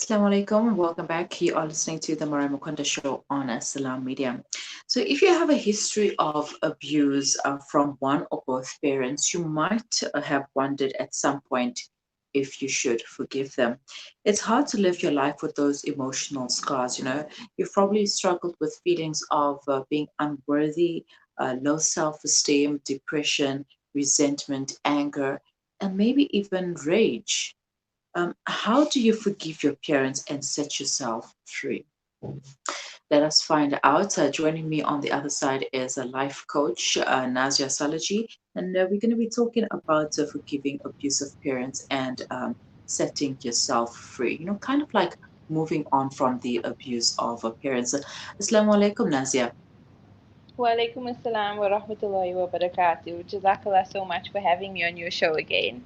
Assalamu alaikum and welcome back. You are listening to the Marai Mukunda show on Salam Media. So, if you have a history of abuse from one or both parents, you might have wondered at some point if you should forgive them. It's hard to live your life with those emotional scars. You've probably struggled with feelings of being unworthy, low self esteem, depression, resentment, anger, and maybe even rage. How do you forgive your parents and set yourself free? Let us find out. Joining me on the other side is a life coach, Nazia Salojee, and we're going to be talking about forgiving abusive parents and setting yourself free. Kind of like moving on from the abuse of parents. Assalamu alaikum, Nazia. Walaikum assalam wa rahmatullahi wa barakatuh. Jazakallah so much for having me on your show again.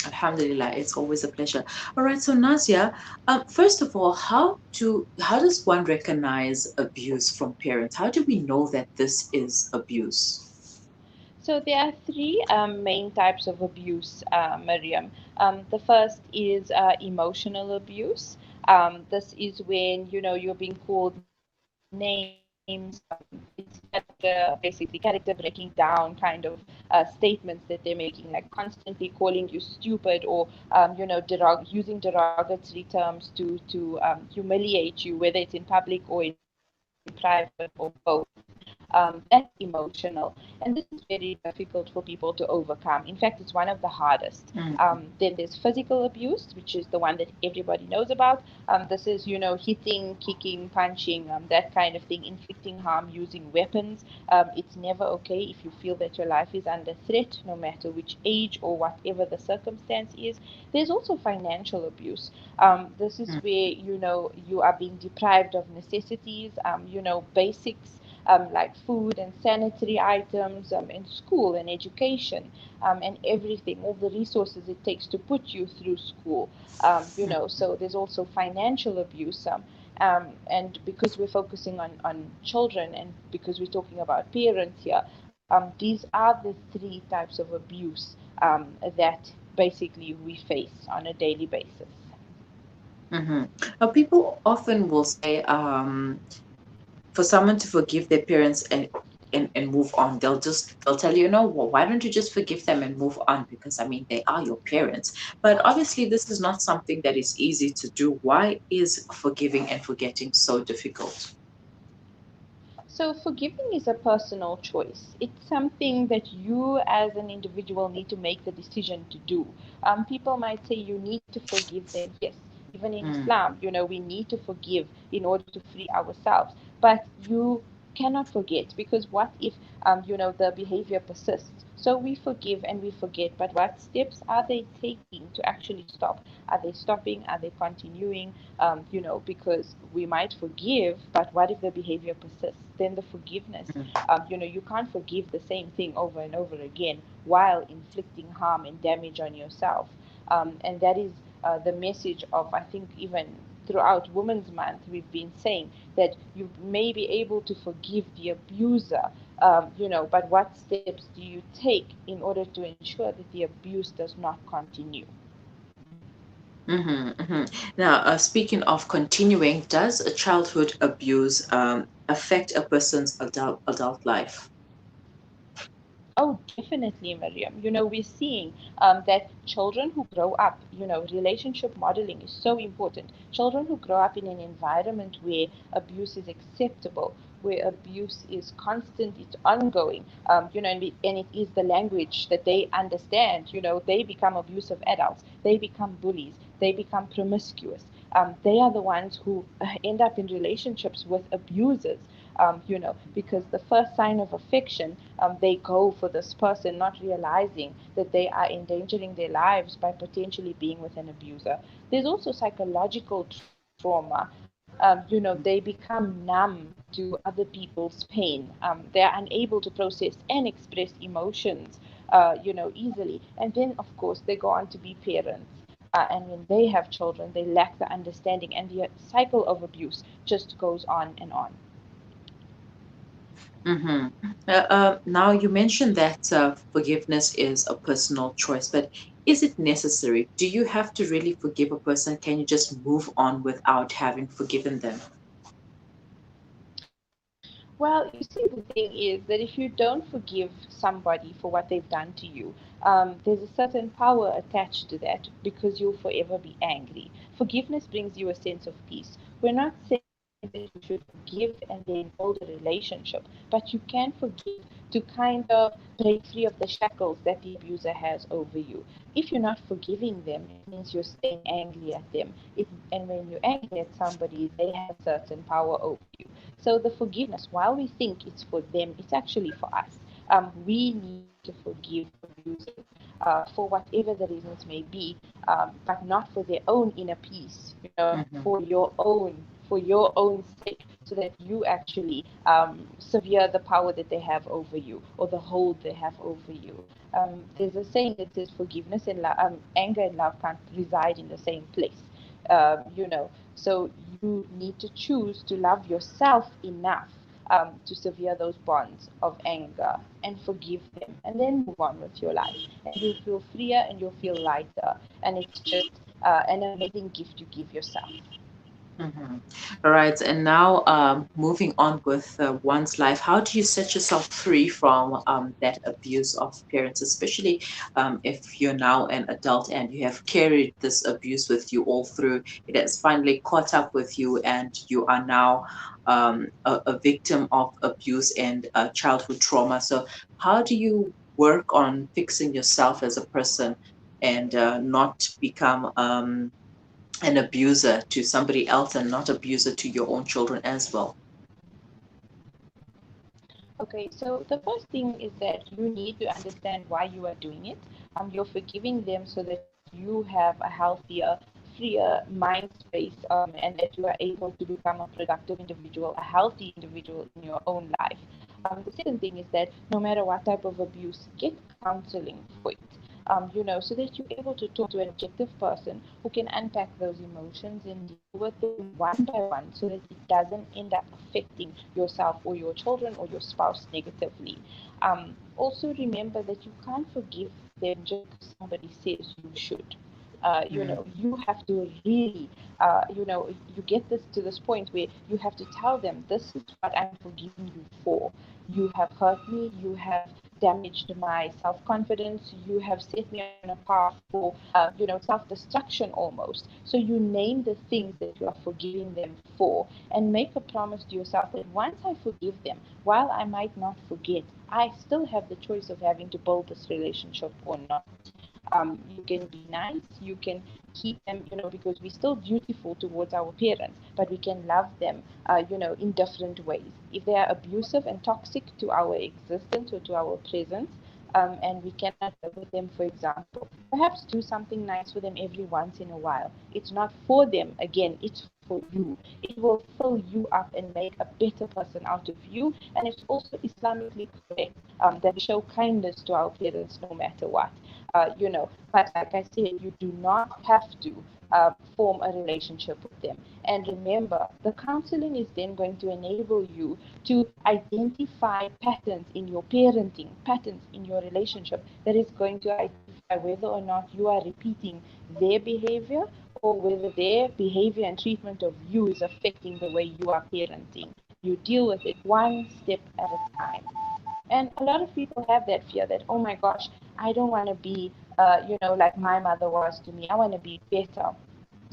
Alhamdulillah, it's always a pleasure. All right, so Nazia, first of all, how does one recognize abuse from parents? How do we know that this is abuse? So there are three main types of abuse, Miriam. The first is emotional abuse. This is when you're being called names. It's basically character breaking down kind of statements that they're making, like constantly calling you stupid or using derogatory terms to humiliate you, whether it's in public or in private or both. That's emotional. And this is very difficult for people to overcome. In fact, it's one of the hardest. Then there's physical abuse, which is the one that everybody knows about. This is, hitting, kicking, punching, that kind of thing, inflicting harm using weapons. It's never okay if you feel that your life is under threat, no matter which age or whatever the circumstance is. There's also financial abuse. This is where, you are being deprived of necessities, basics like food and sanitary items, in school and education, and everything, all the resources it takes to put you through school. So there's also financial abuse. And because we're focusing on children and because we're talking about parents here, these are the three types of abuse that basically we face on a daily basis. Mm-hmm. Now, people often will say, for someone to forgive their parents and move on, they'll tell you, well, why don't you just forgive them and move on? Because I mean, they are your parents. But obviously, this is not something that is easy to do. Why is forgiving and forgetting so difficult? So, forgiving is a personal choice. It's something that you, as an individual, need to make the decision to do. People might say you need to forgive them. Yes, even in Mm, Islam, we need to forgive in order to free ourselves. But you cannot forget because what if, the behavior persists? So we forgive and we forget. But what steps are they taking to actually stop? Are they stopping? Are they continuing? Because we might forgive, but what if the behavior persists? Then the forgiveness, mm, you can't forgive the same thing over and over again while inflicting harm and damage on yourself. And that is the message of, I think, even throughout Women's Month, we've been saying that you may be able to forgive the abuser, but what steps do you take in order to ensure that the abuse does not continue? Now, speaking of continuing, does a childhood abuse affect a person's adult life? Oh, definitely, Miriam. We're seeing that children who grow up, relationship modeling is so important. Children who grow up in an environment where abuse is acceptable, where abuse is constant, it's ongoing, and it is the language that they understand, they become abusive adults, they become bullies, they become promiscuous. They are the ones who end up in relationships with abusers, because the first sign of affection, they go for this person, not realizing that they are endangering their lives by potentially being with an abuser. There's also psychological trauma. They become numb to other people's pain. They are unable to process and express emotions, easily. And then, of course, they go on to be parents. And when they have children, they lack the understanding, and the cycle of abuse just goes on and on. Mm-hmm. Now, you mentioned that forgiveness is a personal choice, but Is it necessary? Do you have to really forgive a person? Can you just move on without having forgiven them? Well, you see, the thing is that if you don't forgive somebody for what they've done to you, there's a certain power attached to that because you'll forever be angry. Forgiveness brings you a sense of peace. We're not saying that you should forgive and then build a relationship, but you can forgive to kind of break free of the shackles that the abuser has over you. If you're not forgiving them, it means you're staying angry at them. And when you're angry at somebody, they have a certain power over you. So the forgiveness, while we think it's for them, it's actually for us. We need to forgive abusers for whatever the reasons may be, but not for their own inner peace. Mm-hmm. For your own sake, so that you actually sever the power that they have over you or the hold they have over you. There's a saying that says forgiveness and anger and love can't reside in the same place. So you need to choose to love yourself enough to sever those bonds of anger and forgive them, and then move on with your life. And you'll feel freer and you'll feel lighter. And it's just an amazing gift you give yourself. Mm-hmm. All right. And now, moving on with one's life, how do you set yourself free from that abuse of parents, especially if you're now an adult and you have carried this abuse with you all through? It has finally caught up with you, and you are now a victim of abuse and childhood trauma. So, how do you work on fixing yourself as a person and not become an abuser to somebody else and not abuser to your own children as well? Okay, so the first thing is that you need to understand why you are doing it. You're forgiving them so that you have a healthier, freer mind space, and that you are able to become a productive individual, a healthy individual in your own life. The second thing is that no matter what type of abuse, get counseling for it. So that you're able to talk to an objective person who can unpack those emotions and deal with them one by one so that it doesn't end up affecting yourself or your children or your spouse negatively. Also, remember that you can't forgive them just because somebody says you should. Mm. You have to really, you get this to this point where you have to tell them, this is what I'm forgiving you for. You have hurt me, you have damaged my self confidence, you have set me on a path for, self destruction almost. So you name the things that you are forgiving them for and make a promise to yourself that once I forgive them, while I might not forget, I still have the choice of having to build this relationship or not. You can be nice, you can keep them, because we're still dutiful towards our parents, but we can love them, in different ways. If they are abusive and toxic to our existence or to our presence, and we cannot live with them, for example, perhaps do something nice for them every once in a while. It's not for them, again, it's for you. It will fill you up and make a better person out of you. And it's also Islamically correct that we show kindness to our parents no matter what. But like I said, you do not have to form a relationship with them. And remember, the counseling is then going to enable you to identify patterns in your parenting, patterns in your relationship, that is going to identify whether or not you are repeating their behavior or whether their behavior and treatment of you is affecting the way you are parenting. You deal with it one step at a time. And a lot of people have that fear that, oh my gosh, I don't want to be, like my mother was to me. I want to be better.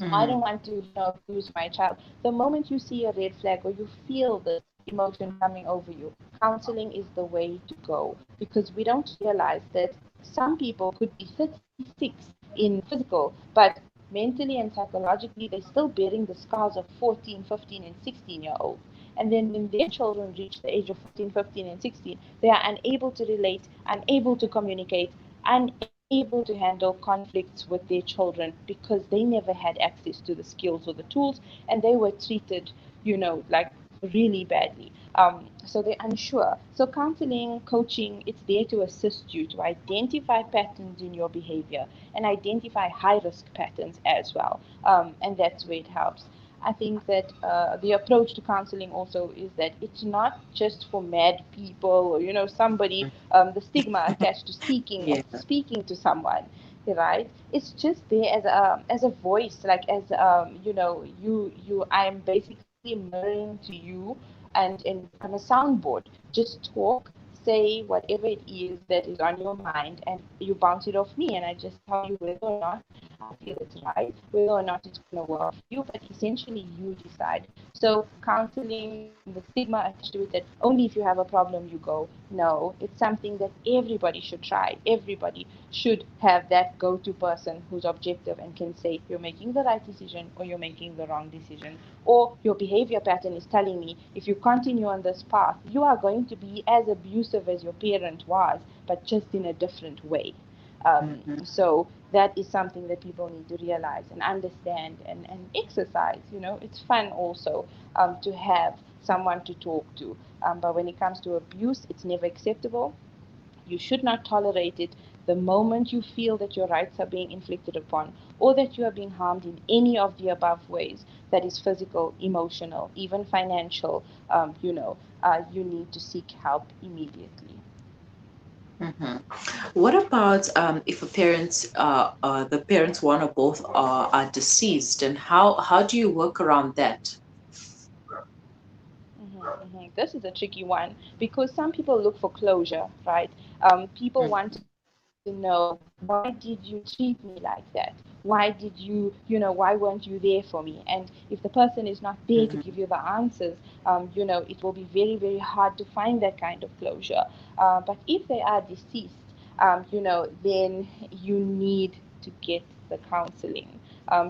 I Mm-hmm. don't want to, abuse my child. The moment you see a red flag or you feel this emotion coming over you, counseling is the way to go, because we don't realize that some people could be 36 in physical, but mentally and psychologically they're still bearing the scars of 14, 15, and 16-year-olds. And then when their children reach the age of 14, 15, and 16, they are unable to relate, unable to communicate, unable to handle conflicts with their children because they never had access to the skills or the tools, and they were treated, like really badly. So they're unsure. So counseling, coaching, it's there to assist you to identify patterns in your behavior and identify high risk patterns as well. And that's where it helps. I think that the approach to counseling also is that it's not just for mad people or somebody, the stigma attached to Yeah. speaking to someone. right? It's just there as a voice, like as I am basically mirroring to you, and like on a soundboard. Just talk, say whatever it is that is on your mind, and you bounce it off me, and I just tell you whether or not I feel it's right, whether or not it's going to work for you. But essentially, you decide. So counseling, the stigma attached to it that only if you have a problem you go. No, it's something that everybody should try. Everybody should have that go-to person who's objective and can say you're making the right decision or you're making the wrong decision, or your behavior pattern is telling me if you continue on this path you are going to be as abusive as your parent was, but just in a different way. Mm-hmm. So that is something that people need to realize and understand, and exercise. It's fun also, to have someone to talk to. But when it comes to abuse, it's never acceptable. You should not tolerate it. The moment you feel that your rights are being inflicted upon, or that you are being harmed in any of the above ways, that is physical, emotional, even financial, you need to seek help immediately. Mm-hmm. What about if a the parents, one or both, are deceased, and how do you work around that? This is a tricky one because some people look for closure, right? People want to know, why did you treat me like that? Why did why weren't you there for me? And if the person is not there to give you Mm-hmm. the answers, it will be very, very hard to find that kind of closure. But if they are deceased, then you need to get the counseling.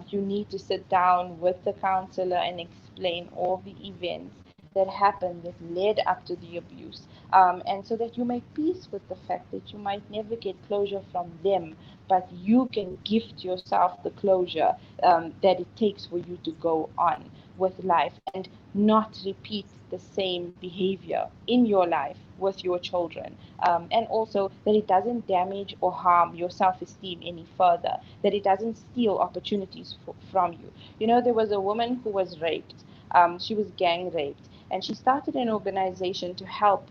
You need to sit down with the counselor and explain all the events that happened that led up to the abuse. And so that you make peace with the fact that you might never get closure from them, but you can gift yourself the closure that it takes for you to go on with life and not repeat the same behavior in your life with your children. And also that it doesn't damage or harm your self esteem any further, that it doesn't steal opportunities from you. There was a woman who was raped. She was gang raped, and she started an organization to help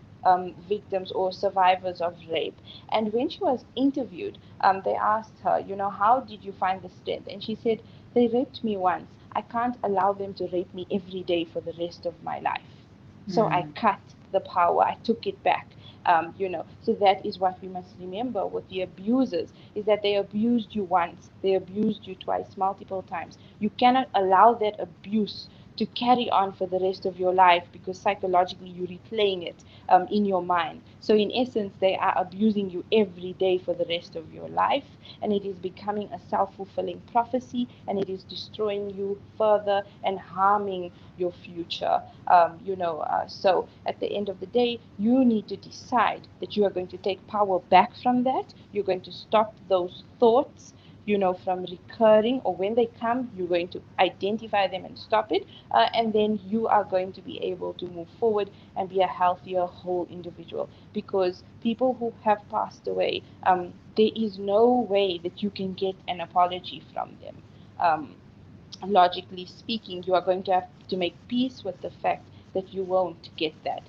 victims or survivors of rape. And when she was interviewed, they asked her, how did you find the strength? And she said, they raped me once. I can't allow them to rape me every day for the rest of my life. So I Mm-hmm. cut the power, I took it back. So that is what we must remember with the abusers, is that they abused you once, they abused you twice, multiple times. You cannot allow that abuse to carry on for the rest of your life, because psychologically you're replaying it in your mind. So in essence, they are abusing you every day for the rest of your life, and it is becoming a self-fulfilling prophecy, and it is destroying you further and harming your future. So at the end of the day, you need to decide that you are going to take power back from that. You're going to stop those thoughts, from recurring, or when they come, you're going to identify them and stop it. And then you are going to be able to move forward and be a healthier, whole individual. Because people who have passed away, there is no way that you can get an apology from them. Um, Logically speaking, you are going to have to make peace with the fact that you won't get that.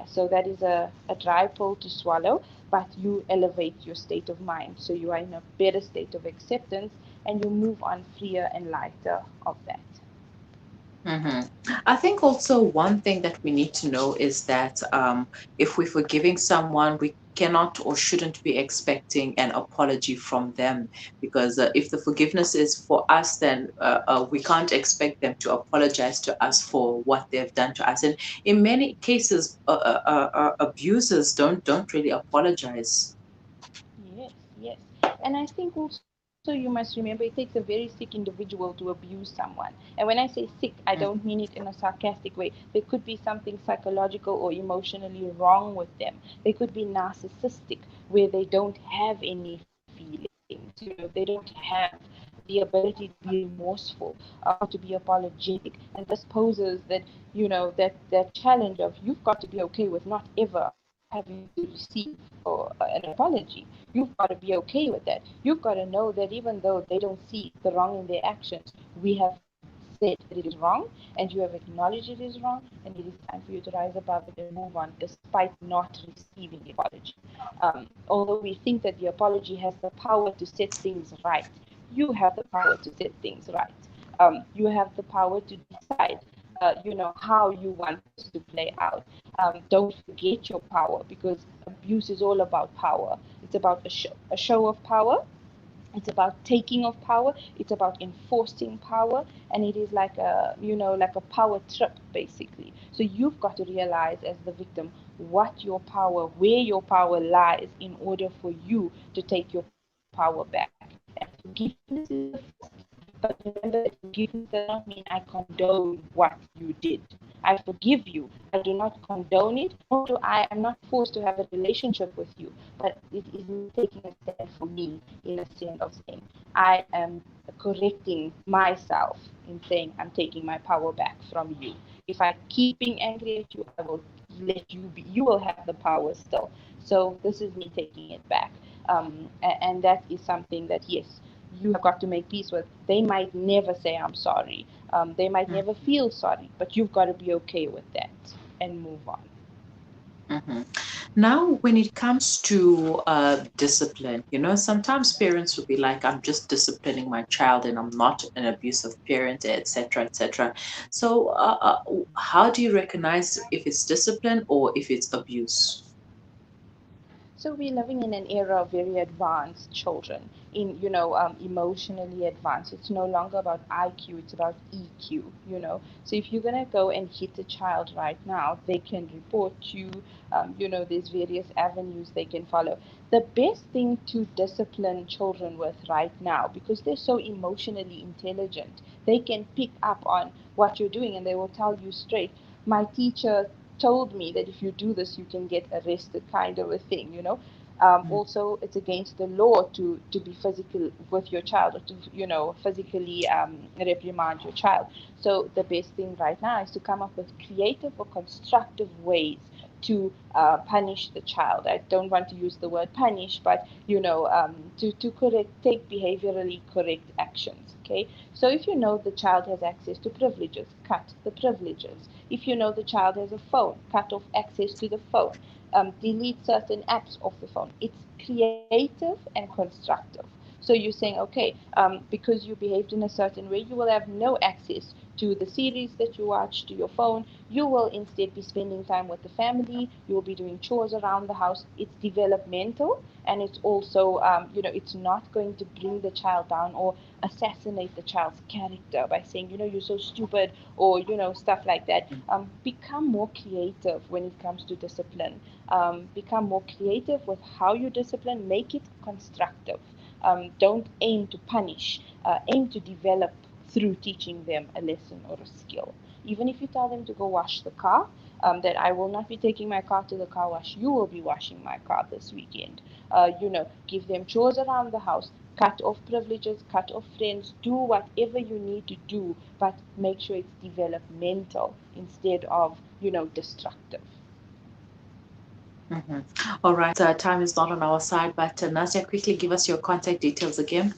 So that is a dry pill to swallow, but you elevate your state of mind. So you are in a better state of acceptance, and you move on freer and lighter of that. Mm-hmm. I think also one thing that we need to know is that if we're forgiving someone, we cannot or shouldn't be expecting an apology from them, because if the forgiveness is for us, then we can't expect them to apologize to us for what they've done to us. And in many cases, abusers don't really apologize. Yes, yes. And I think also you must remember it takes a very sick individual to abuse someone. And when I say sick, I don't mean it in a sarcastic way. There could be something psychological or emotionally wrong with them. They could be narcissistic, where they don't have any feelings. They don't have the ability to be remorseful or to be apologetic. And this poses that challenge of, you've got to be okay with not ever having to receive an apology. You've got to be okay with that. You've got to know that even though they don't see the wrong in their actions, we have said said that it is wrong and you have acknowledged it is wrong, and it is time for you to rise above it and move on despite not receiving the apology. Although we think that the apology has the power to set things right, you have the power to set things right. You have the power to decide, how you want this to play out. Don't forget your power, because abuse is all about power. It's about a show of power, it's about taking of power, it's about enforcing power, and it is like a power trip basically. So you've got to realize as the victim where your power lies, in order for you to take your power back. And forgiveness is the first. But remember that forgiveness does not mean I condone what you did. I forgive you. I do not condone it, nor I'm not forced to have a relationship with you. But it is me taking a stand for me, in a sense of saying I am correcting myself in saying I'm taking my power back from you. If I keep being angry at you, I will let you be. You will have the power still. So this is me taking it back, and that is something that, yes, you have got to make peace with. They might never say I'm sorry. They might never feel sorry, but you've got to be okay with that and move on. Mm-hmm. Now, when it comes to discipline, sometimes parents will be like, I'm just disciplining my child and I'm not an abusive parent, etc., etc. So, how do you recognize if it's discipline or if it's abuse? So we're living in an era of very advanced children, emotionally advanced. It's no longer about IQ, it's about EQ. So if you're gonna go and hit a child right now, they can report you. There's various avenues they can follow. The best thing to discipline children with right now, because they're so emotionally intelligent, they can pick up on what you're doing and they will tell you straight. My teacher told me that if you do this, you can get arrested, kind of a thing. Also, it's against the law to be physical with your child, or to physically reprimand your child. So the best thing right now is to come up with creative or constructive ways to punish the child. I don't want to use the word punish, but to take behaviorally correct actions. Okay, so if you know the child has access to privileges, cut the privileges. If you know the child has a phone, cut off access to the phone. Delete certain apps off the phone. It's creative and constructive. So you're saying, okay, because you behaved in a certain way, you will have no access to the series that you watch, to your phone. You will instead be spending time with the family. You will be doing chores around the house. It's developmental, and it's also, it's not going to bring the child down or assassinate the child's character by saying, you're so stupid, or, stuff like that. Become more creative when it comes to discipline. Become more creative with how you discipline. Make it constructive. Don't aim to punish. Aim to develop through teaching them a lesson or a skill. Even if you tell them to go wash the car, that I will not be taking my car to the car wash, you will be washing my car this weekend. Give them chores around the house, cut off privileges, cut off friends, do whatever you need to do, but make sure it's developmental instead of, destructive. Mm-hmm. All right, time is not on our side, but Nasia, quickly give us your contact details again.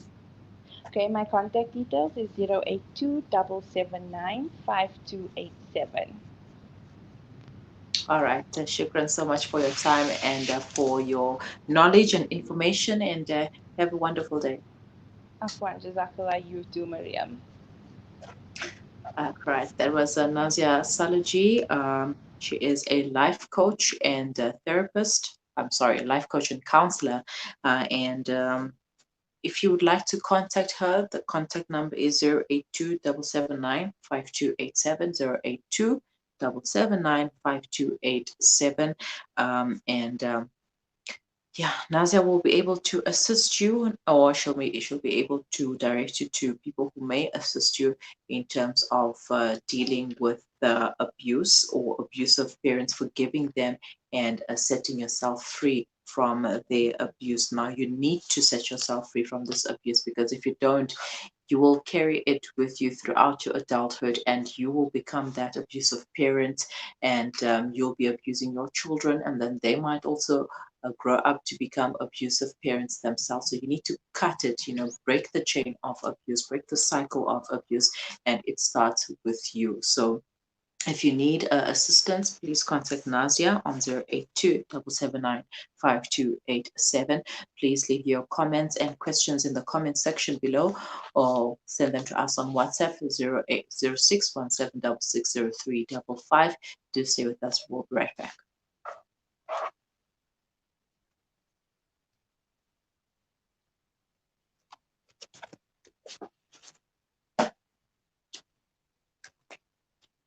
Okay, my contact details is 082-779-5287. All right, Shukran so much for your time and for your knowledge and information, and have a wonderful day. Afwan, Jazakallah, you too, Mariam. Correct. That was Nazia Salojee. She is a life coach and therapist. I'm sorry, life coach and counselor. And if you would like to contact her, the contact number is 082-779-5287, 082-779-5287. And yeah, Nazia will be able to assist you, or she'll be able to direct you to people who may assist you in terms of dealing with the abuse or abusive parents, forgiving them, and setting yourself free from their abuse. Now, you need to set yourself free from this abuse, because if you don't, you will carry it with you throughout your adulthood, and you will become that abusive parent, and you'll be abusing your children, and then they might also grow up to become abusive parents themselves. So you need to cut it, break the chain of abuse, break the cycle of abuse, and it starts with you. So if you need assistance, please contact Nazia on 082 779 5287. Please leave your comments and questions in the comment section below, or send them to us on WhatsApp 0806 17660355. Do stay with us. We'll be right back.